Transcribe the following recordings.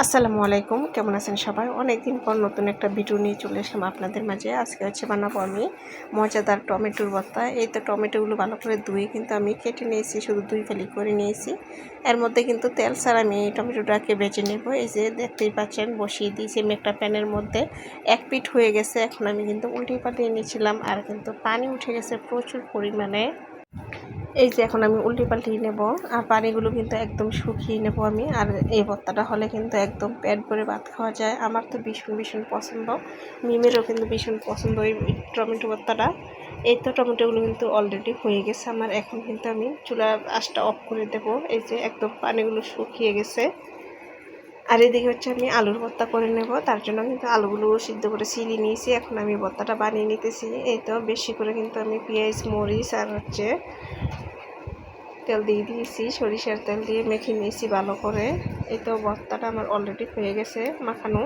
আসসালামু আলাইকুম, কেমন আছেন সবাই? অনেকদিন পর নতুন একটা ভিডিও নিয়ে চলে আসলাম আপনাদের মাঝে। আজকে বানাবো আমি মজাদার টমেটোর ভর্তা। এই তো টমেটোগুলো ভালো করে ধুয়ে কিন্তু আমি কেটে নিয়েছি, শুধু 2 ফালি করে নিয়েছি। এর মধ্যে কিন্তু তেল ছাড়া আমি এই টমেটোটাকে ভেজে নেব। এই যে দেখতেই পাচ্ছেন, বসিয়ে দিয়েছি আমি একটা প্যানের মধ্যে। এক পিঠ হয়ে গেছে, এখন আমি কিন্তু উল্টে পাল্টিয়ে নিয়েছিলাম, আর কিন্তু পানি উঠে গেছে প্রচুর পরিমাণে। এই যে এখন আমি উল্টে পাল্টিয়ে নেব, আর পানিগুলো কিন্তু একদম শুকিয়ে নেব আমি। আর এই ভর্তাটা হলে কিন্তু একদম পেট ভরে ভাত খাওয়া যায়। আমার তো ভীষণ ভীষণ পছন্দ, মিমেরও কিন্তু ভীষণ পছন্দ এই টমেটো ভর্তাটা। এই তো টমেটোগুলো কিন্তু অলরেডি হয়ে গেছে আমার। এখন কিন্তু আমি চুলার আঁচটা অফ করে দেব। এই যে একদম পানিগুলো শুকিয়ে গেছে। আর এদিকে আমি আলুর ভর্তা করে নেব, তার জন্য কিন্তু আলুগুলো সিদ্ধ করে ছিলে নিয়েছি। এখন আমি ভর্তাটা বানিয়ে নিতেছি। এই তো বেশি করে কিন্তু আমি পেঁয়াজ, মরিচ আর তেল দিয়ে দিয়েছি, সরিষার তেল দিয়ে মেখে নিয়েছি ভালো করে। এই তো ভর্তাটা আমার অলরেডি হয়ে গেছে মাখানো।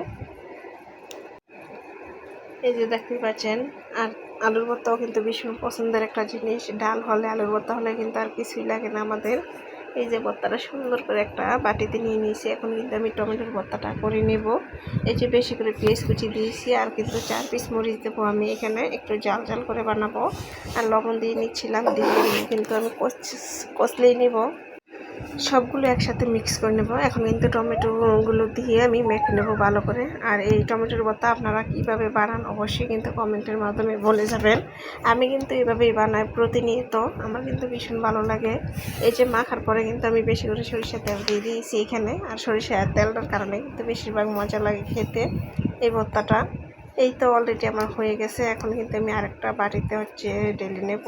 এই যে দেখতে পাচ্ছেন। আর আলুর ভর্তাও কিন্তু ভীষণ পছন্দের একটা জিনিস। ডাল হলে, আলুর ভর্তা হলে কিন্তু আর কিছুই লাগে না আমাদের। এই যে ভর্তাটা সুন্দর করে একটা বাটিতে নিয়ে নিয়েছি। এখন কিন্তু আমি টমেটোর ভর্তাটা করে নেব। এই যে বেশি করে পেঁয়াজ কুচি দিয়েছি, আর কিন্তু 4 পিস মরিচ দেবো আমি এখানে, একটু জাল জাল করে বানাবো। আর লবণ দিয়ে নিচ্ছিলাম, দিয়ে কিন্তু আমি কষলেই নেব। সবগুলো একসাথে মিক্স করে নেব। এখন কিন্তু টমেটোগুলো দিয়ে আমি মেখে নেব ভালো করে। আর এই টমেটোর ভর্তা আপনারা কীভাবে বানান অবশ্যই কিন্তু কমেন্টের মাধ্যমে বলে যাবেন। আমি কিন্তু এভাবেই বানাই প্রতিনিয়ত, আমার কিন্তু ভীষণ ভালো লাগে। এই যে মাখার পরে কিন্তু আমি বেশি করে সরিষার তেল দিয়ে দিয়েছি এখানে। আর সরিষার তেলটার কারণে কিন্তু বেশিরভাগ মজা লাগে খেতে এই ভর্তাটা। এই তো অলরেডি আমার হয়ে গেছে। এখন কিন্তু আমি আরেকটা বাটিতে ঢেলে নেব।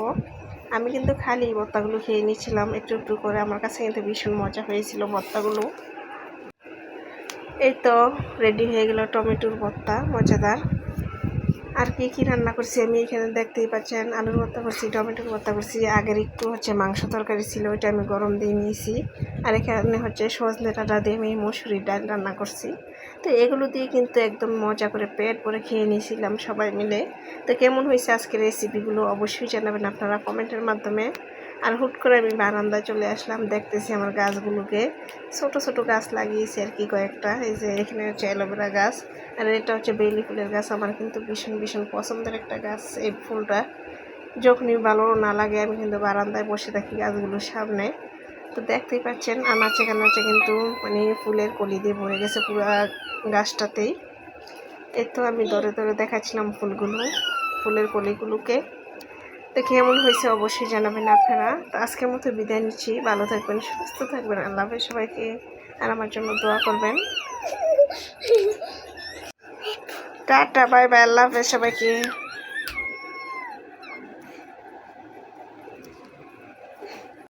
আমি কিন্তু খালি ভর্তাগুলো খেয়ে নিচ্ছিলাম একটু একটু করে। আমার কাছে কিন্তু ভীষণ মজা হয়েছিল ভর্তাগুলো। এই তো রেডি হয়ে গেল টমেটোর ভর্তা মজাদার। আর কি রান্না করছি আমি এখানে দেখতেই পাচ্ছেন। আলুর ভর্তা করছি, টমেটোর ভর্তা করছি। আগের একটু মাংস তরকারি ছিল, ওইটা আমি গরম দিয়ে নিয়েছি। আর এখানে সজনে ডাঁটা দিয়ে আমি মসুরির ডাল রান্না করছি। তো এগুলো দিয়ে কিন্তু একদম মজা করে পেট ভরে খেয়ে নিয়েছিলাম সবাই মিলে। তো কেমন হয়েছে আজকের রেসিপিগুলো অবশ্যই জানাবেন আপনারা কমেন্টের মাধ্যমে। আর হুট করে আমি বারান্দায় চলে আসলাম, দেখতেছি আমার গাছগুলোকে। ছোট ছোট গাছ লাগিয়েছি আর কি কয়েকটা। এই যে এখানে অ্যালোভেরা গাছ, আর এটা বেলি ফুলের গাছ। আমার কিন্তু ভীষণ ভীষণ পছন্দের একটা গাছ এই ফুলটা। যখনই ভালো না লাগে আমি কিন্তু বারান্দায় বসে থাকি গাছগুলোর সামনে। তো দেখতেই পাচ্ছেন আনাচে কানাচে কিন্তু ফুলের কলি দিয়ে ভরে গেছে পুরো গাছটাতেই। এই তো আমি ধরে ধরে দেখাচ্ছিলাম ফুলের কলিগুলোকে। তো কেমন হয়েছে অবশ্যই জানাবেন আপনারা। তো আজকের মতো বিদায় নিচ্ছি, ভালো থাকবেন, সুস্থ থাকবেন। আল্লাহ হাফেজ সবাইকে। আর আমার জন্য দোয়া করবেন। টাটা, বাই বাই, আল্লাহ হাফেজ সবাইকে।